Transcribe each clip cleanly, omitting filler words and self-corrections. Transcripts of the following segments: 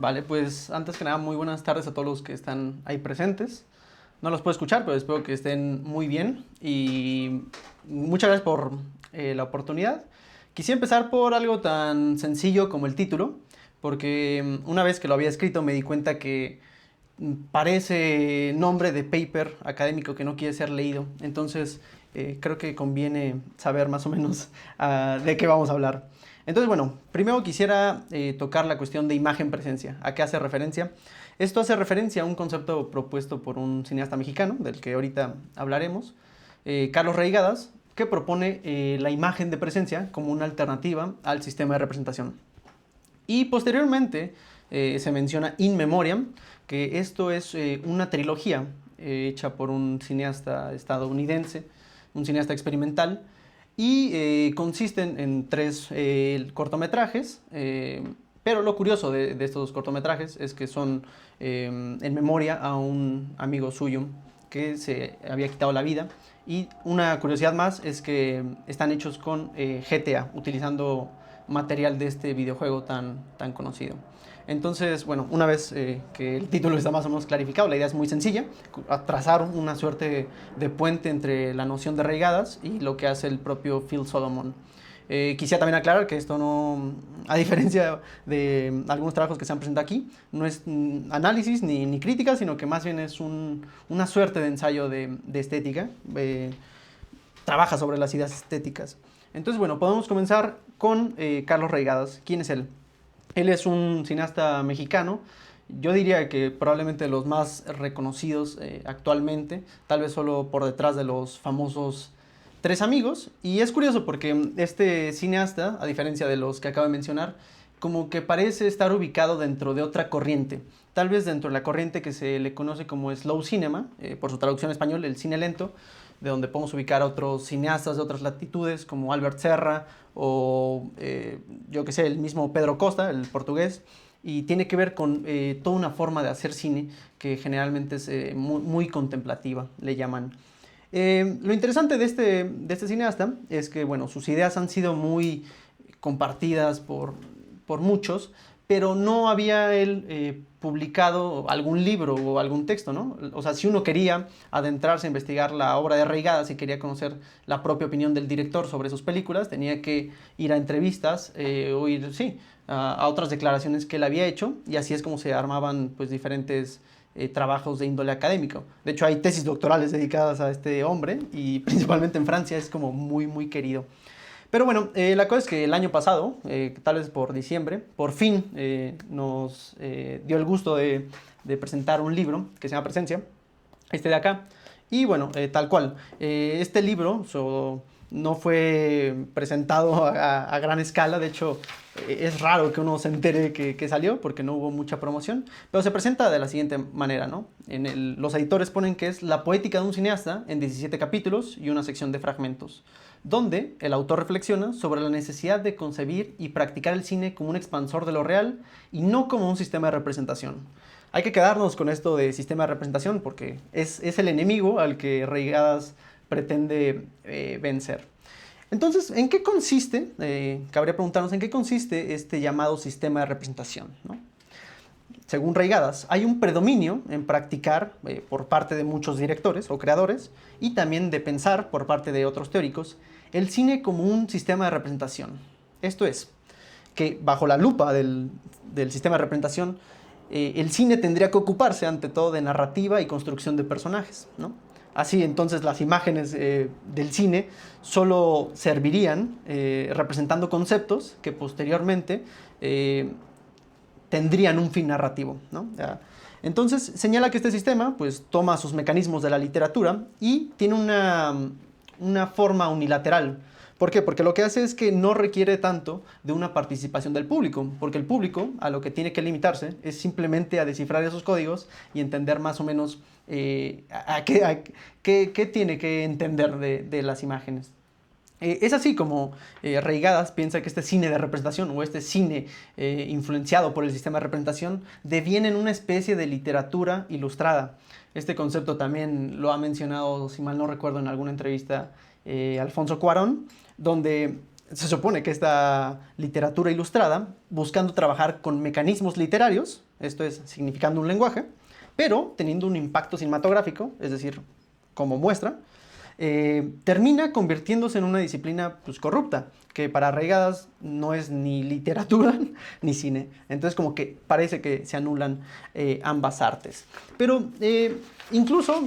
Vale, pues antes que nada, muy buenas tardes a todos los que están ahí presentes. No los puedo escuchar, pero espero que estén muy bien y muchas gracias por la oportunidad. Quisiera empezar por algo tan sencillo como el título, porque una vez que lo había escrito me di cuenta que parece nombre de paper académico que no quiere ser leído. Entonces creo que conviene saber más o menos de qué vamos a hablar. Entonces, bueno, primero quisiera tocar la cuestión de imagen-presencia. ¿A qué hace referencia? Esto hace referencia a un concepto propuesto por un cineasta mexicano, del que ahorita hablaremos, Carlos Reigadas, que propone la imagen de presencia como una alternativa al sistema de representación. Y posteriormente se menciona In Memoriam, que esto es una trilogía hecha por un cineasta estadounidense, un cineasta experimental, y consisten en tres cortometrajes, pero lo curioso de estos cortometrajes es que son en memoria a un amigo suyo que se había quitado la vida. Y una curiosidad más es que están hechos con GTA, utilizando material de este videojuego tan conocido. Entonces, bueno, una vez que el título está más o menos clarificado, la idea es muy sencilla, trazar una suerte de puente entre la noción de reigadas y lo que hace el propio Phil Solomon. Quisiera también aclarar que esto no, a diferencia de algunos trabajos que se han presentado aquí, no es análisis ni crítica, sino que más bien es una suerte de ensayo de estética. Trabaja sobre las ideas estéticas. Entonces, bueno, podemos comenzar con Carlos Reigadas. ¿Quién es él? Él es un cineasta mexicano, yo diría que probablemente de los más reconocidos actualmente, tal vez solo por detrás de los famosos Tres Amigos. Y es curioso porque este cineasta, a diferencia de los que acabo de mencionar, como que parece estar ubicado dentro de otra corriente. Tal vez dentro de la corriente que se le conoce como slow cinema, por su traducción en español, el cine lento, de donde podemos ubicar a otros cineastas de otras latitudes como Albert Serra o yo que sé, el mismo Pedro Costa, el portugués, y tiene que ver con toda una forma de hacer cine que generalmente es muy contemplativa, le llaman. Lo interesante de este cineasta es que, bueno, sus ideas han sido muy compartidas por muchos, pero no había él publicado algún libro o algún texto, ¿no? O sea, si uno quería adentrarse a investigar la obra de Reigadas, si quería conocer la propia opinión del director sobre sus películas, tenía que ir a entrevistas o ir, sí, a otras declaraciones que él había hecho, y así es como se armaban, pues, diferentes trabajos de índole académico. De hecho, hay tesis doctorales dedicadas a este hombre, y principalmente en Francia es como muy querido. Pero bueno, la cosa es que el año pasado, tal vez por diciembre, por fin nos dio el gusto de presentar un libro que se llama Presencia, este de acá. Y bueno, tal cual, este libro no fue presentado a gran escala. De hecho, es raro que uno se entere que salió porque no hubo mucha promoción, pero se presenta de la siguiente manera, ¿no? Los editores ponen que es la poética de un cineasta en 17 capítulos y una sección de fragmentos, donde el autor reflexiona sobre la necesidad de concebir y practicar el cine como un expansor de lo real y no como un sistema de representación. Hay que quedarnos con esto de sistema de representación porque es el enemigo al que Reigadas pretende vencer. Entonces, ¿en qué consiste? Cabría preguntarnos en qué consiste este llamado sistema de representación, ¿no? Según Reigadas, hay un predominio en practicar por parte de muchos directores o creadores y también de pensar por parte de otros teóricos el cine como un sistema de representación. Esto es, que bajo la lupa del sistema de representación, el cine tendría que ocuparse ante todo de narrativa y construcción de personajes, ¿no? Así entonces las imágenes del cine solo servirían representando conceptos que posteriormente tendrían un fin narrativo, ¿no? Entonces señala que este sistema pues toma sus mecanismos de la literatura y tiene una forma unilateral. ¿Por qué? Porque lo que hace es que no requiere tanto de una participación del público, porque el público a lo que tiene que limitarse es simplemente a descifrar esos códigos y entender más o menos qué tiene que entender de las imágenes. Es así como Reigadas piensa que este cine de representación o este cine influenciado por el sistema de representación deviene en una especie de literatura ilustrada. Este concepto también lo ha mencionado, si mal no recuerdo, en alguna entrevista Alfonso Cuarón, donde se supone que esta literatura ilustrada, buscando trabajar con mecanismos literarios, esto es, significando un lenguaje, pero teniendo un impacto cinematográfico, es decir, como muestra, termina convirtiéndose en una disciplina pues, corrupta, que para Reigadas no es ni literatura ni cine. Entonces como que parece que se anulan ambas artes. Pero incluso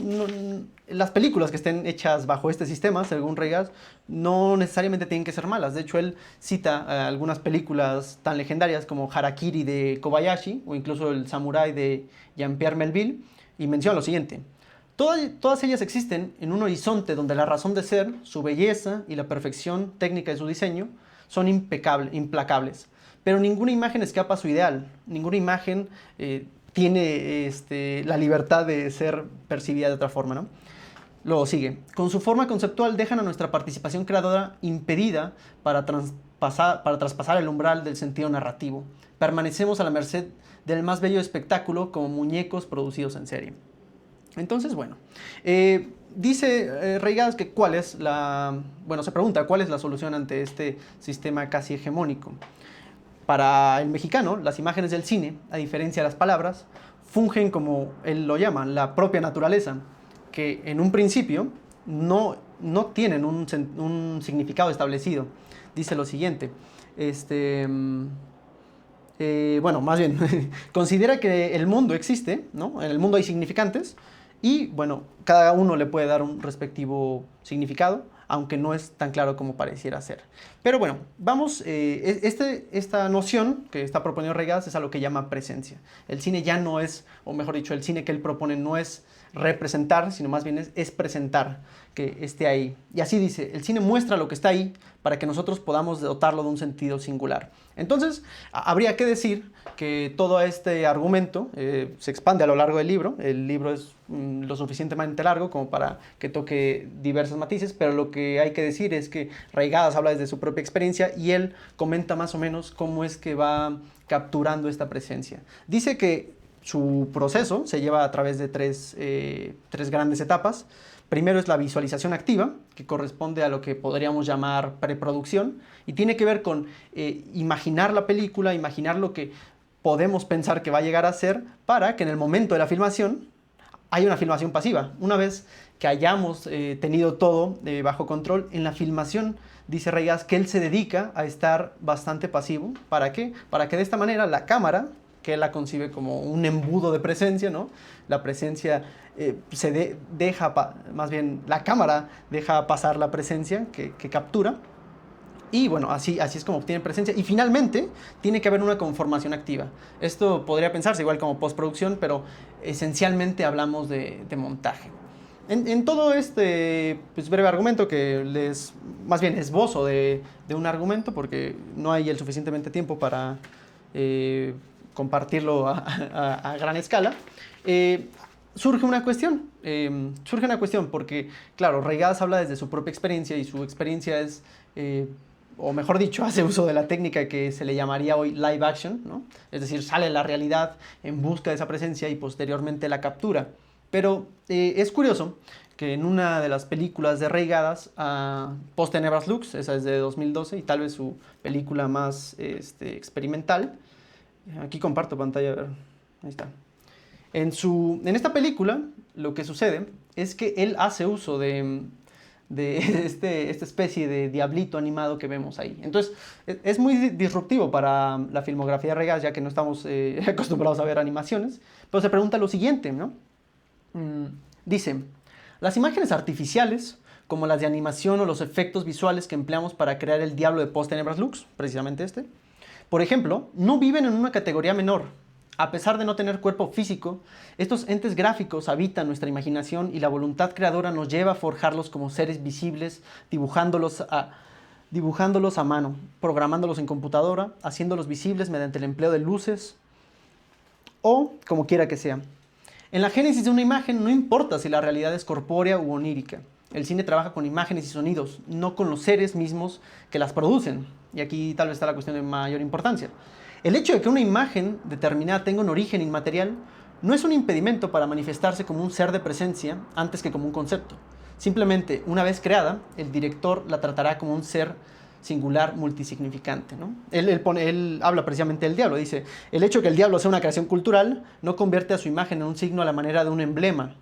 las películas que estén hechas bajo este sistema, según Reigadas, no necesariamente tienen que ser malas. De hecho, él cita algunas películas tan legendarias como Harakiri de Kobayashi o incluso El Samurái de Jean-Pierre Melville y menciona lo siguiente. Todas ellas existen en un horizonte donde la razón de ser, su belleza y la perfección técnica de su diseño son implacables. Pero ninguna imagen escapa a su ideal, ninguna imagen tiene la libertad de ser percibida de otra forma, ¿no? Luego sigue. Con su forma conceptual dejan a nuestra participación creadora impedida para traspasar el umbral del sentido narrativo. Permanecemos a la merced del más bello espectáculo como muñecos producidos en serie. Entonces, bueno, dice Reigadas que se pregunta cuál es la solución ante este sistema casi hegemónico. Para el mexicano, las imágenes del cine, a diferencia de las palabras, fungen como él lo llama, la propia naturaleza, que en un principio no tienen un significado establecido. Dice lo siguiente, más bien, considera que el mundo existe, ¿no? En el mundo hay significantes, y bueno, cada uno le puede dar un respectivo significado, aunque no es tan claro como pareciera ser. Pero bueno, vamos, esta noción que está proponiendo Reigadas es a lo que llama presencia. El cine ya no es, o mejor dicho, el cine que él propone no es representar, sino más bien es presentar que esté ahí. Y así dice, el cine muestra lo que está ahí para que nosotros podamos dotarlo de un sentido singular. Entonces, habría que decir que todo este argumento se expande a lo largo del libro. El libro es lo suficientemente largo como para que toque diversos matices, pero lo que hay que decir es que Reigadas habla desde su propia experiencia y él comenta más o menos cómo es que va capturando esta presencia. Dice que su proceso se lleva a través de tres grandes etapas. Primero es la visualización activa, que corresponde a lo que podríamos llamar preproducción, y tiene que ver con imaginar la película, imaginar lo que podemos pensar que va a llegar a ser, para que en el momento de la filmación haya una filmación pasiva. Una vez que hayamos tenido todo bajo control, en la filmación dice Reigadas que él se dedica a estar bastante pasivo. ¿Para qué? Para que de esta manera la cámara, que él la concibe como un embudo de presencia, ¿no? La presencia más bien la cámara deja pasar la presencia que captura. Y bueno, así es como obtiene presencia. Y finalmente, tiene que haber una conformación activa. Esto podría pensarse igual como postproducción, pero esencialmente hablamos de montaje. En todo este breve argumento, que les más bien esbozo de un argumento, porque no hay el suficientemente tiempo para compartirlo a gran escala, surge una cuestión. Porque, claro, Reigadas habla desde su propia experiencia y su experiencia es... o mejor dicho, hace uso de la técnica que se le llamaría hoy live action, ¿no? Es decir, sale la realidad en busca de esa presencia y posteriormente la captura. Pero es curioso que en una de las películas de Reigadas, Post Tenebras Lux, esa es de 2012 y tal vez su película más experimental, aquí comparto pantalla, a ver, ahí está. En esta película lo que sucede es que él hace uso de esta especie de diablito animado que vemos ahí. Entonces, es muy disruptivo para la filmografía de Reigadas, ya que no estamos acostumbrados a ver animaciones. Pero se pregunta lo siguiente, ¿no? Dice, las imágenes artificiales, como las de animación o los efectos visuales que empleamos para crear el diablo de Post Tenebras Lux, precisamente por ejemplo, no viven en una categoría menor. A pesar de no tener cuerpo físico, estos entes gráficos habitan nuestra imaginación y la voluntad creadora nos lleva a forjarlos como seres visibles, dibujándolos a mano, programándolos en computadora, haciéndolos visibles mediante el empleo de luces o como quiera que sea. En la génesis de una imagen no importa si la realidad es corpórea u onírica. El cine trabaja con imágenes y sonidos, no con los seres mismos que las producen. Y aquí tal vez está la cuestión de mayor importancia. El hecho de que una imagen determinada tenga un origen inmaterial no es un impedimento para manifestarse como un ser de presencia antes que como un concepto. Simplemente, una vez creada, el director la tratará como un ser singular, multisignificante, ¿no? Él habla precisamente del diablo, dice, el hecho de que el diablo sea una creación cultural no convierte a su imagen en un signo a la manera de un emblema.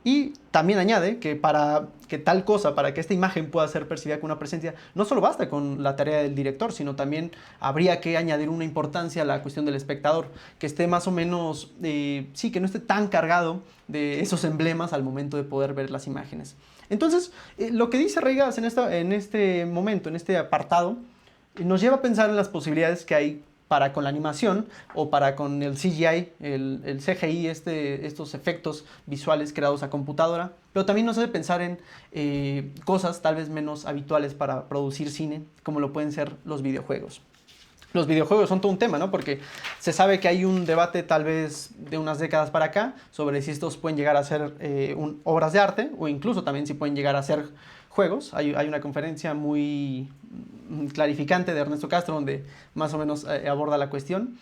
Y también añade que para que tal cosa, para que esta imagen pueda ser percibida con una presencia, no solo basta con la tarea del director, sino también habría que añadir una importancia a la cuestión del espectador, que esté más o menos, sí, que no esté tan cargado de esos emblemas al momento de poder ver las imágenes. Entonces, lo que dice Reigas en este momento, en este apartado, nos lleva a pensar en las posibilidades que hay para con la animación o para con el CGI, el CGI, estos efectos visuales creados a computadora, pero también nos hace pensar en cosas tal vez menos habituales para producir cine, como lo pueden ser los videojuegos. Los videojuegos son todo un tema, ¿no? Porque se sabe que hay un debate tal vez de unas décadas para acá sobre si estos pueden llegar a ser obras de arte o incluso también si pueden llegar a ser juegos. Hay una conferencia muy clarificante de Ernesto Castro donde más o menos aborda la cuestión.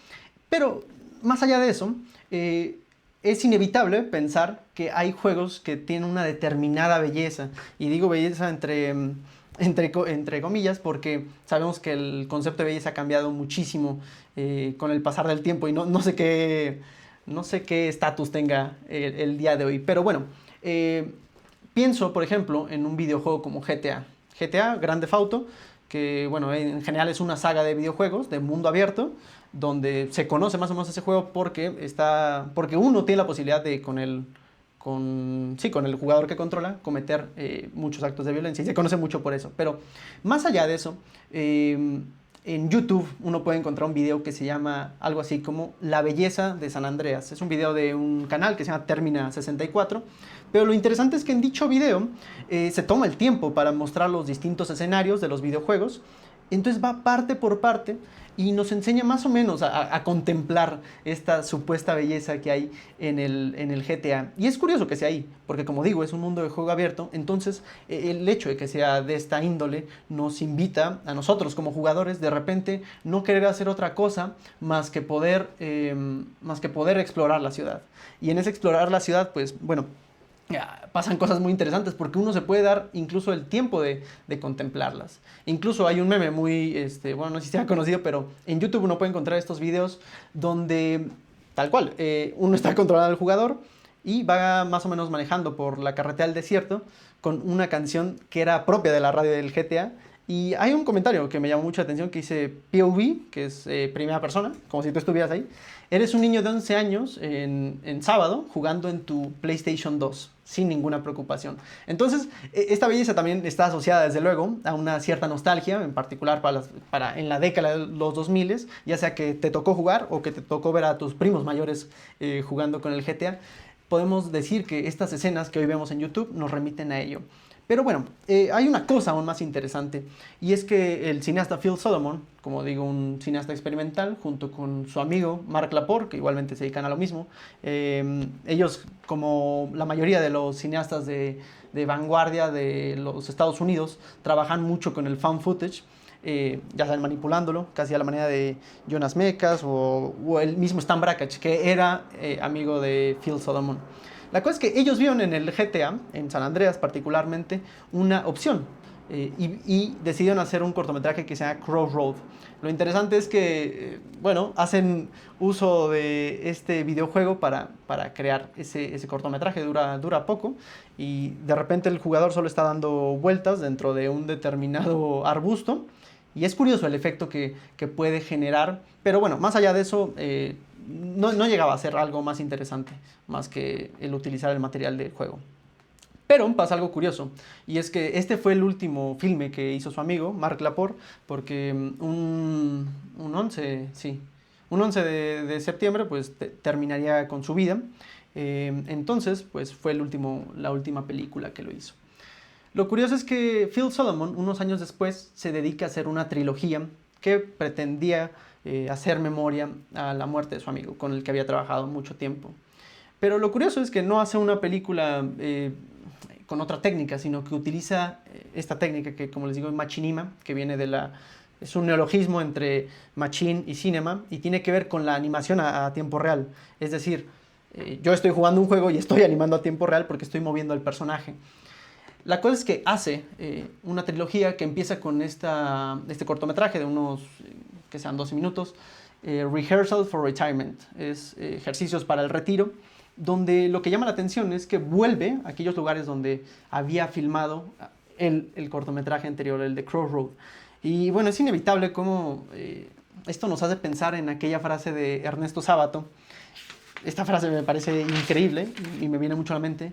Pero más allá de eso, es inevitable pensar que hay juegos que tienen una determinada belleza. Y digo belleza entre comillas, porque sabemos que el concepto de belleza ha cambiado muchísimo con el pasar del tiempo y no sé qué estatus tenga el día de hoy. Pero bueno, pienso, por ejemplo, en un videojuego como GTA. GTA, Grand Theft Auto, que bueno, en general es una saga de videojuegos de mundo abierto, donde se conoce más o menos ese juego porque uno tiene la posibilidad de con el jugador que controla, cometer muchos actos de violencia. Y se conoce mucho por eso. Pero más allá de eso, en YouTube uno puede encontrar un video que se llama algo así como La belleza de San Andreas. Es un video de un canal que se llama Termina64. Pero lo interesante es que en dicho video se toma el tiempo para mostrar los distintos escenarios de los videojuegos. Entonces va parte por parte y nos enseña más o menos a contemplar esta supuesta belleza que hay en el GTA. Y es curioso que sea ahí, porque como digo, es un mundo de juego abierto, entonces el hecho de que sea de esta índole nos invita a nosotros como jugadores de repente no querer hacer otra cosa más que poder explorar la ciudad. Y en ese explorar la ciudad, pues bueno, pasan cosas muy interesantes porque uno se puede dar incluso el tiempo de contemplarlas. Incluso hay un meme muy, bueno, no sé si sea conocido, pero en YouTube uno puede encontrar estos videos donde, tal cual, uno está controlando al jugador y va más o menos manejando por la carretera del desierto con una canción que era propia de la radio del GTA. Y hay un comentario que me llamó mucho la atención que dice POV, que es primera persona, como si tú estuvieras ahí. Eres un niño de 11 años en sábado jugando en tu PlayStation 2 sin ninguna preocupación. Entonces, esta belleza también está asociada desde luego a una cierta nostalgia, en particular en la década de los 2000, ya sea que te tocó jugar o que te tocó ver a tus primos mayores jugando con el GTA. Podemos decir que estas escenas que hoy vemos en YouTube nos remiten a ello. Pero bueno, hay una cosa aún más interesante y es que el cineasta Phil Solomon, como digo, un cineasta experimental, junto con su amigo Mark Lepore, que igualmente se dedican a lo mismo, ellos, como la mayoría de los cineastas de vanguardia de los Estados Unidos, trabajan mucho con el found footage, ya saben, manipulándolo, casi a la manera de Jonas Mekas o el mismo Stan Brakhage, que era amigo de Phil Solomon. La cosa es que ellos vieron en el GTA, en San Andreas particularmente, una opción y decidieron hacer un cortometraje que se llama Crossroad. Lo interesante es que, bueno, hacen uso de este videojuego para crear ese cortometraje, dura poco y de repente el jugador solo está dando vueltas dentro de un determinado arbusto y es curioso el efecto que puede generar, pero bueno, más allá de eso, no llegaba a ser algo más interesante, más que el utilizar el material del juego. Pero pasa algo curioso, y es que este fue el último filme que hizo su amigo, Mark Lepore, porque un 11 de septiembre pues terminaría con su vida. Entonces pues fue la última película que lo hizo. Lo curioso es que Phil Solomon, unos años después, se dedica a hacer una trilogía que pretendía hacer memoria a la muerte de su amigo, con el que había trabajado mucho tiempo. Pero lo curioso es que no hace una película con otra técnica, sino que utiliza esta técnica que, como les digo, es machinima, que viene es un neologismo entre machine y cinema, y tiene que ver con la animación a tiempo real. Es decir, yo estoy jugando un juego y estoy animando a tiempo real porque estoy moviendo al personaje. La cosa es que hace una trilogía que empieza con este cortometraje de unos, que sean 12 minutos, Rehearsal for Retirement, es ejercicios para el retiro, donde lo que llama la atención es que vuelve a aquellos lugares donde había filmado el cortometraje anterior, el de Crossroad. Y bueno, es inevitable cómo esto nos hace pensar en aquella frase de Ernesto Sábato. Esta frase me parece increíble y me viene mucho a la mente.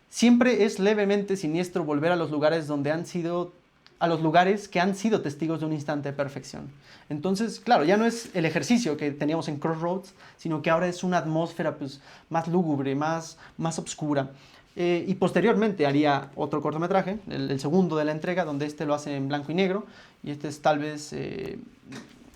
Siempre es levemente siniestro volver a los lugares a los lugares que han sido testigos de un instante de perfección. Entonces, claro, ya no es el ejercicio que teníamos en Crossroads, sino que ahora es una atmósfera pues, más lúgubre, más oscura. Y posteriormente haría otro cortometraje, el segundo de la entrega, donde este lo hace en blanco y negro, y este es tal vez...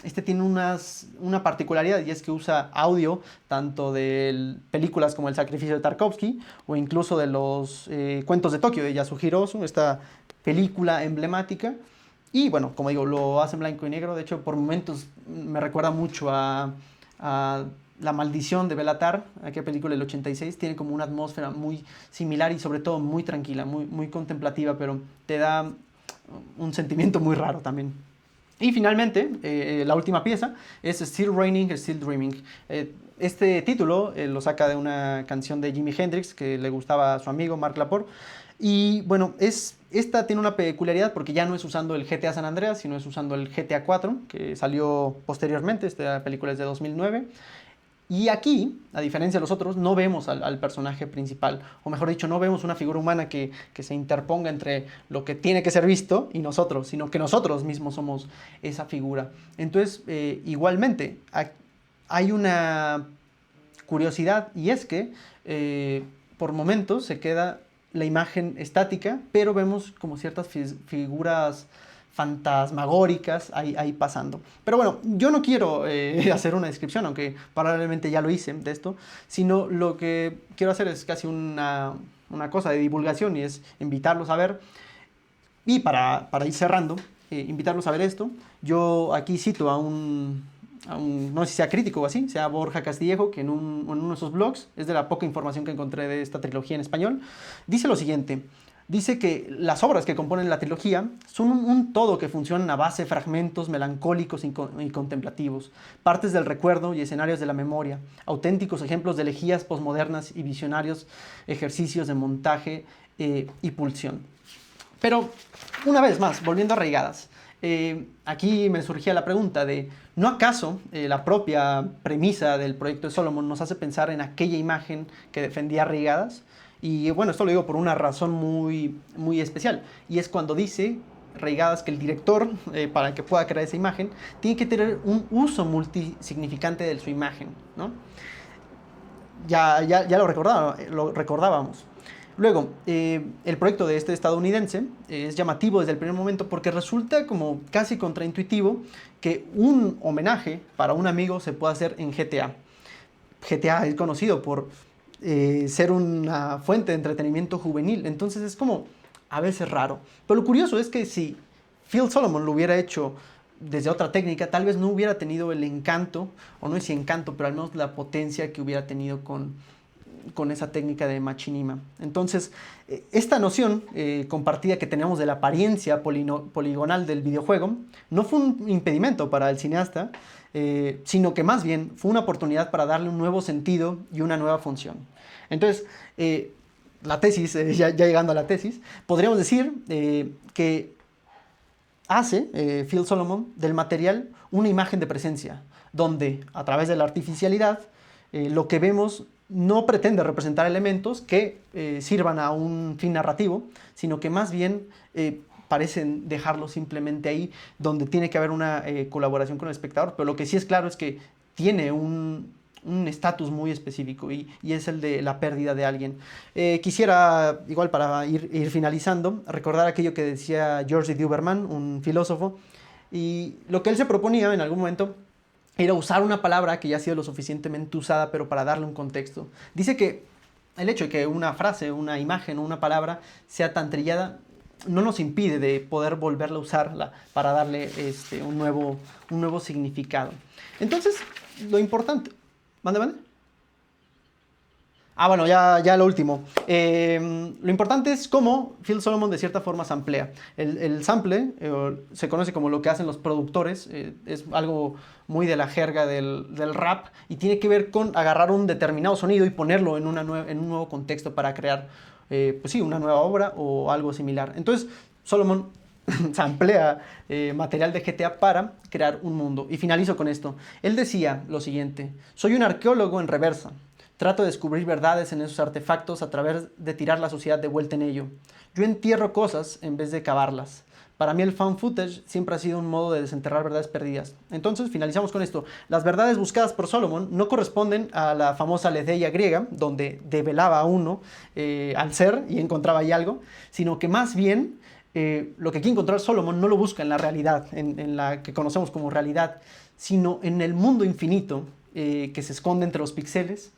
este tiene una particularidad y es que usa audio tanto de películas como El sacrificio de Tarkovsky o incluso de los cuentos de Tokio de Yasuhiro Ozu, esta película emblemática. Y bueno, como digo, lo hace en blanco y negro. De hecho, por momentos me recuerda mucho a La maldición de Belatar, aquella película del 86. Tiene como una atmósfera muy similar y sobre todo muy tranquila, muy contemplativa, pero te da un sentimiento muy raro también. Y finalmente, la última pieza es Still Raining, Still Dreaming. Este título lo saca de una canción de Jimi Hendrix que le gustaba a su amigo Mark Laporte. Y bueno, esta tiene una peculiaridad porque ya no es usando el GTA San Andreas, sino es usando el GTA 4, que salió posteriormente. Esta película es de 2009. Y aquí, a diferencia de los otros, no vemos al personaje principal, o mejor dicho, no vemos una figura humana que se interponga entre lo que tiene que ser visto y nosotros, sino que nosotros mismos somos esa figura. Entonces, igualmente, hay una curiosidad y es que por momentos se queda la imagen estática, pero vemos como ciertas figuras fantasmagóricas ahí pasando. Pero bueno, yo no quiero hacer una descripción, aunque probablemente ya lo hice de esto, sino lo que quiero hacer es casi una cosa de divulgación y es invitarlos a ver. Y para ir cerrando, invitarlos a ver esto. Yo aquí cito no sé si sea crítico o así, sea Borja Castillejo, que en uno de sus blogs, es de la poca información que encontré de esta trilogía en español, dice lo siguiente. Dice que las obras que componen la trilogía son un todo que funcionan a base de fragmentos melancólicos y contemplativos, partes del recuerdo y escenarios de la memoria, auténticos ejemplos de elegías posmodernas y visionarios ejercicios de montaje y pulsión. Pero, una vez más, volviendo a Reigadas, aquí me surgía la pregunta de, ¿no acaso la propia premisa del proyecto de Solomon nos hace pensar en aquella imagen que defendía Reigadas? Y bueno, esto lo digo por una razón muy especial, y es cuando dice Reigadas que el director, para que pueda crear esa imagen, tiene que tener un uso multisignificante de su imagen, ¿no? Ya lo recordábamos. Luego, el proyecto de este estadounidense es llamativo desde el primer momento porque resulta como casi contraintuitivo que un homenaje para un amigo se pueda hacer en GTA. GTA es conocido por ser una fuente de entretenimiento juvenil, entonces es como a veces raro. Pero lo curioso es que si Phil Solomon lo hubiera hecho desde otra técnica, tal vez no hubiera tenido el encanto, o no es si encanto, pero al menos la potencia que hubiera tenido con esa técnica de machinima. Entonces, esta noción compartida que tenemos de la apariencia poligonal del videojuego no fue un impedimento para el cineasta, sino que más bien fue una oportunidad para darle un nuevo sentido y una nueva función. Entonces, la tesis, ya llegando a la tesis, podríamos decir que hace Phil Solomon del material una imagen de presencia, donde a través de la artificialidad lo que vemos no pretende representar elementos que sirvan a un fin narrativo, sino que más bien parecen dejarlo simplemente ahí, donde tiene que haber una colaboración con el espectador, pero lo que sí es claro es que tiene un estatus muy específico y es el de la pérdida de alguien. Quisiera, igual para ir finalizando, recordar aquello que decía George D. Huberman, un filósofo, y lo que él se proponía en algún momento era usar una palabra que ya ha sido lo suficientemente usada, pero para darle un contexto. Dice que el hecho de que una frase, una imagen o una palabra sea tan trillada no nos impide de poder volverla a usarla para darle un nuevo significado. Entonces, lo importante... ¿Mande? Bueno, ya lo último. Lo importante es cómo Phil Solomon de cierta forma samplea. El sample se conoce como lo que hacen los productores, es algo muy de la jerga del rap y tiene que ver con agarrar un determinado sonido y ponerlo en un nuevo contexto para crear, pues sí, una nueva obra o algo similar. Entonces, Solomon samplea material de GTA para crear un mundo. Y finalizo con esto. Él decía lo siguiente: soy un arqueólogo en reversa. Trato de descubrir verdades en esos artefactos a través de tirar la sociedad de vuelta en ello. Yo entierro cosas en vez de cavarlas. Para mí el found footage siempre ha sido un modo de desenterrar verdades perdidas. Entonces finalizamos con esto. Las verdades buscadas por Solomon no corresponden a la famosa aletheia griega, donde develaba a uno al ser y encontraba ahí algo, sino que más bien lo que quiere encontrar Solomon no lo busca en la realidad, en la que conocemos como realidad, sino en el mundo infinito que se esconde entre los píxeles.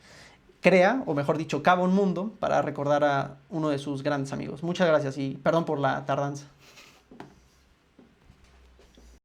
Crea, o mejor dicho, cava un mundo para recordar a uno de sus grandes amigos. Muchas gracias y perdón por la tardanza.